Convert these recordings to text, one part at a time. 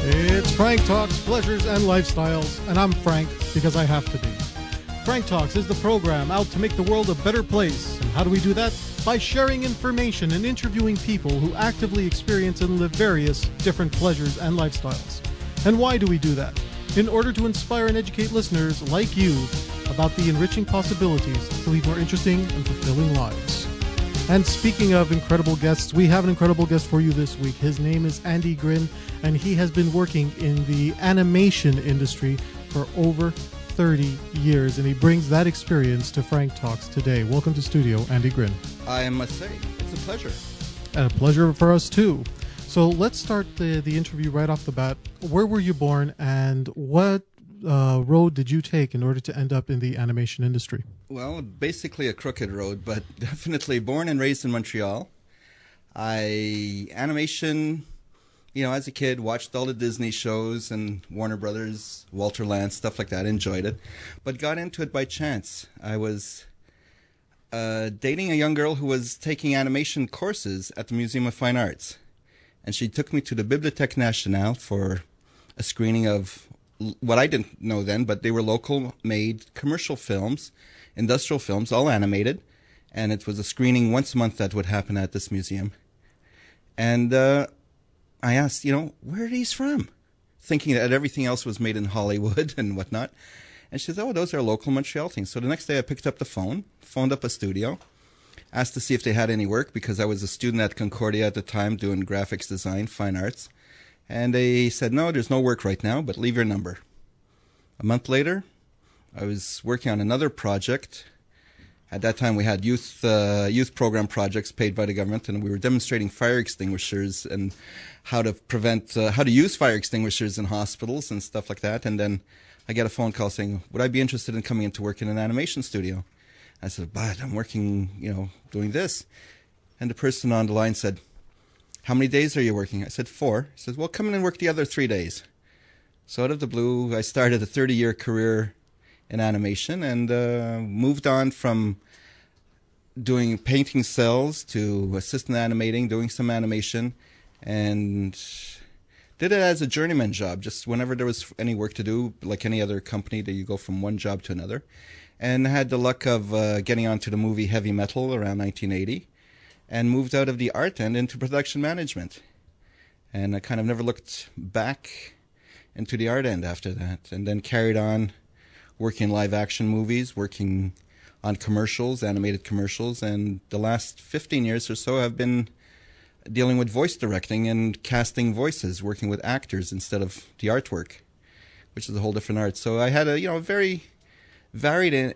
It's Frank Talks, Pleasures and Lifestyles, and I'm Frank because I have to be. Frank Talks is the program out to make the world a better place. And how do we do that? By sharing information and interviewing people who actively experience and live various different pleasures and lifestyles. And why do we do that? In order to inspire and educate listeners like you about the enriching possibilities to lead more interesting and fulfilling lives. And speaking of incredible guests, we have an incredible guest for you this week. His name is Andy Gryn, and he has been working in the animation industry for over 30 years, and he brings that experience to Frank Talks today. Welcome to studio, Andy Gryn. I must say, it's a pleasure. And a pleasure for us, too. So let's start the interview right off the bat. Where were you born, and what road did you take in order to end up in the animation industry? Well, basically a crooked road, but definitely born and raised in Montreal. Animation, as a kid, watched all the Disney shows and Warner Brothers, Walter Lantz, stuff like that, enjoyed it, but got into it by chance. I was dating a young girl who was taking animation courses at the Museum of Fine Arts, and she took me to the Bibliothèque Nationale for a screening of what I didn't know then, but they were local-made commercial films, industrial films, all animated, and it was a screening once a month that would happen at this museum. And I asked, where are these from? Thinking that everything else was made in Hollywood and whatnot. And she said, oh, those are local Montreal things. So the next day I picked up the phone, phoned up a studio, asked to see if they had any work, because I was a student at Concordia at the time doing graphics design, fine arts. And they said, no, there's no work right now, but leave your number. A month later, I was working on another project. At that time, we had youth program projects paid by the government, and we were demonstrating fire extinguishers and how to use fire extinguishers in hospitals and stuff like that. And then I get a phone call saying, would I be interested in coming in to work in an animation studio? I said, but I'm working, doing this. And the person on the line said, how many days are you working? I said, 4. He said, well, come in and work the other 3 days. So out of the blue, I started a 30-year career in animation and moved on from doing painting cells to assistant animating, doing some animation, and did it as a journeyman job, just whenever there was any work to do, like any other company, that you go from one job to another. And I had the luck of getting onto the movie Heavy Metal around 1980. And moved out of the art end into production management. And I kind of never looked back into the art end after that. And then carried on working live action movies, working on commercials, animated commercials. And the last 15 years or so I've been dealing with voice directing and casting voices, working with actors instead of the artwork, which is a whole different art. So I had a very varied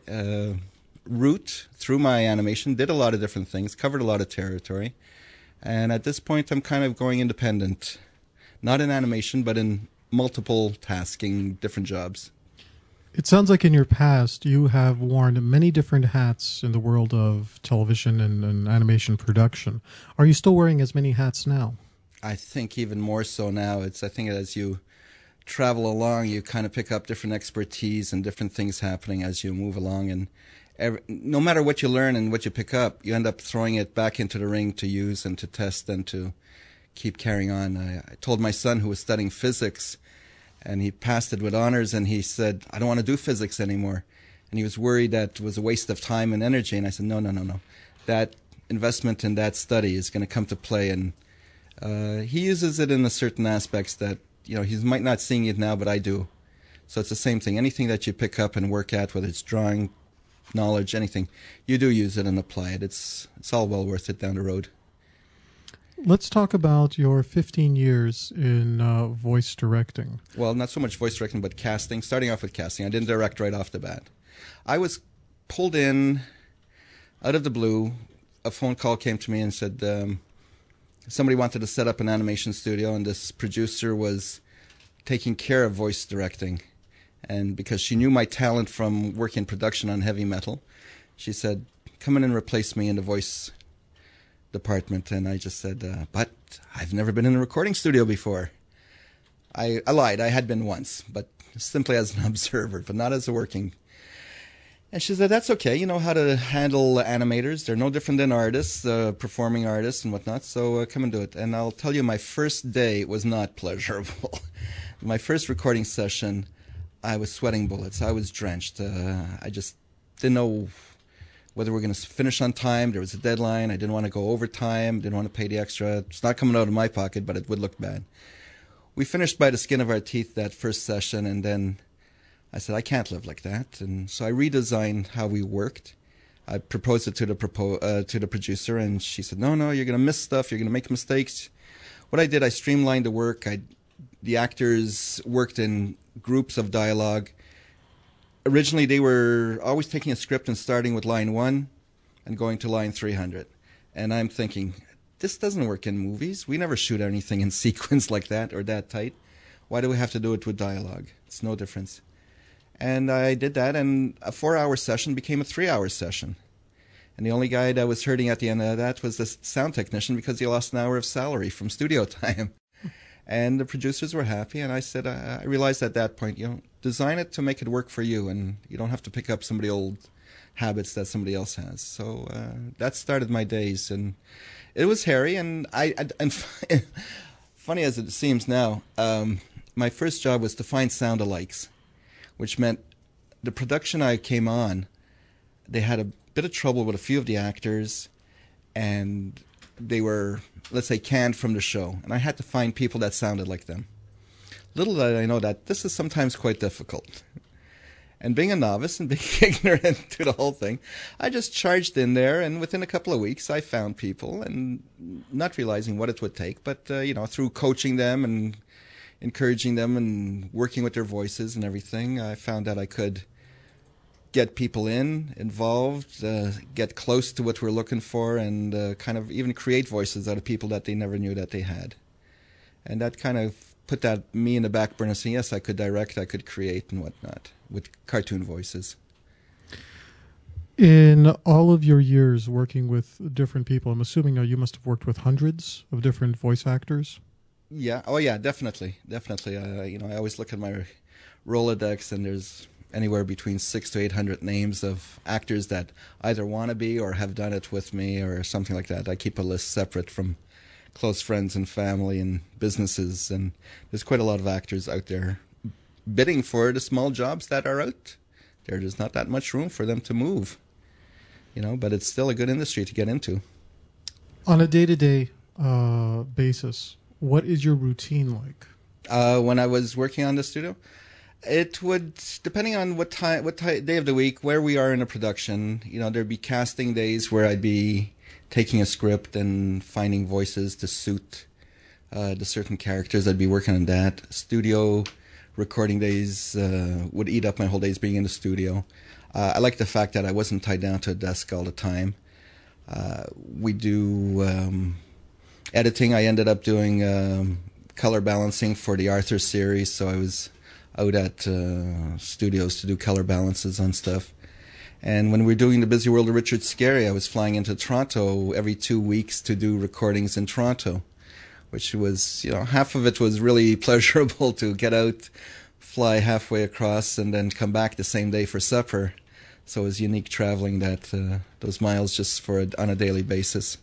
route through my animation, did a lot of different things, covered a lot of territory, and at this point I'm kind of going independent, not in animation but in multiple tasking, different jobs. It sounds like in your past you have worn many different hats in the world of television and animation production. Are you still wearing as many hats now? I think even more so now. I think as you travel along, you kind of pick up different expertise and different things happening as you move along, and no matter what you learn and what you pick up, you end up throwing it back into the ring to use and to test and to keep carrying on. I told my son, who was studying physics, and he passed it with honors, and he said, I don't want to do physics anymore. And he was worried that it was a waste of time and energy. And I said, no. That investment in that study is going to come to play. And he uses it in a certain aspects that, he might not seeing it now, but I do. So it's the same thing. Anything that you pick up and work at, whether it's drawing, knowledge, anything, you do use it and apply it. It's all well worth it down the road. Let's talk about your 15 years in voice directing. Well, not so much voice directing, but casting. Starting off with casting. I didn't direct right off the bat. I was pulled in out of the blue. A phone call came to me and said somebody wanted to set up an animation studio, and this producer was taking care of voice directing. And because she knew my talent from working in production on Heavy Metal, she said, come in and replace me in the voice department. And I just said, but I've never been in a recording studio before. I lied. I had been once, but simply as an observer, but not as a working. And she said, that's okay. You know how to handle animators. They're no different than artists, performing artists and whatnot. So come and do it. And I'll tell you, my first day was not pleasurable. My first recording session, I was sweating bullets. I was drenched. I just didn't know whether we're going to finish on time. There was a deadline. I didn't want to go overtime. Didn't want to pay the extra. It's not coming out of my pocket, but it would look bad. We finished by the skin of our teeth that first session, and then I said, I can't live like that. And so I redesigned how we worked. I proposed it to the producer, and she said, no, you're going to miss stuff. You're going to make mistakes. What I did, I streamlined the work. The actors worked in groups of dialogue. Originally, they were always taking a script and starting with line 1 and going to line 300. And I'm thinking, this doesn't work in movies. We never shoot anything in sequence like that or that tight. Why do we have to do it with dialogue? It's no difference. And I did that, and a 4-hour session became a 3-hour session. And the only guy that was hurting at the end of that was the sound technician, because he lost an hour of salary from studio time. And the producers were happy, and I said, I realized at that point, design it to make it work for you, and you don't have to pick up somebody's old habits that somebody else has. So that started my days, and it was hairy, and funny as it seems now, my first job was to find sound-alikes, which meant the production I came on, they had a bit of trouble with a few of the actors, and they were, let's say, canned from the show, and I had to find people that sounded like them. Little did I know that this is sometimes quite difficult. And being a novice and being ignorant to the whole thing, I just charged in there, and within a couple of weeks I found people, and not realizing what it would take, but through coaching them and encouraging them and working with their voices and everything, I found that I could get people involved, get close to what we're looking for, and kind of even create voices out of people that they never knew that they had. And that kind of put me in the back burner, saying, yes, I could direct, I could create and whatnot with cartoon voices. In all of your years working with different people, I'm assuming you must have worked with hundreds of different voice actors? Yeah. Oh, yeah, definitely. I always look at my Rolodex, and there's anywhere between 600 to 800 names of actors that either want to be or have done it with me or something like that. I keep a list separate from close friends and family and businesses, and there's quite a lot of actors out there bidding for the small jobs that are out there. There's not that much room for them to move, but it's still a good industry to get into. On a day-to-day basis, what is your routine like? When I was working on the studio, it would, depending on what day of the week, where we are in a production, there'd be casting days where I'd be taking a script and finding voices to suit the certain characters. I'd be working on that. Studio recording days would eat up my whole days being in the studio. I like the fact that I wasn't tied down to a desk all the time. We do editing. I ended up doing color balancing for the Arthur series, so I was out at studios to do color balances on stuff. And when we were doing The Busy World of Richard Scarry, I was flying into Toronto every 2 weeks to do recordings in Toronto, which was, half of it was really pleasurable to get out, fly halfway across, and then come back the same day for supper. So it was unique traveling those miles just on a daily basis.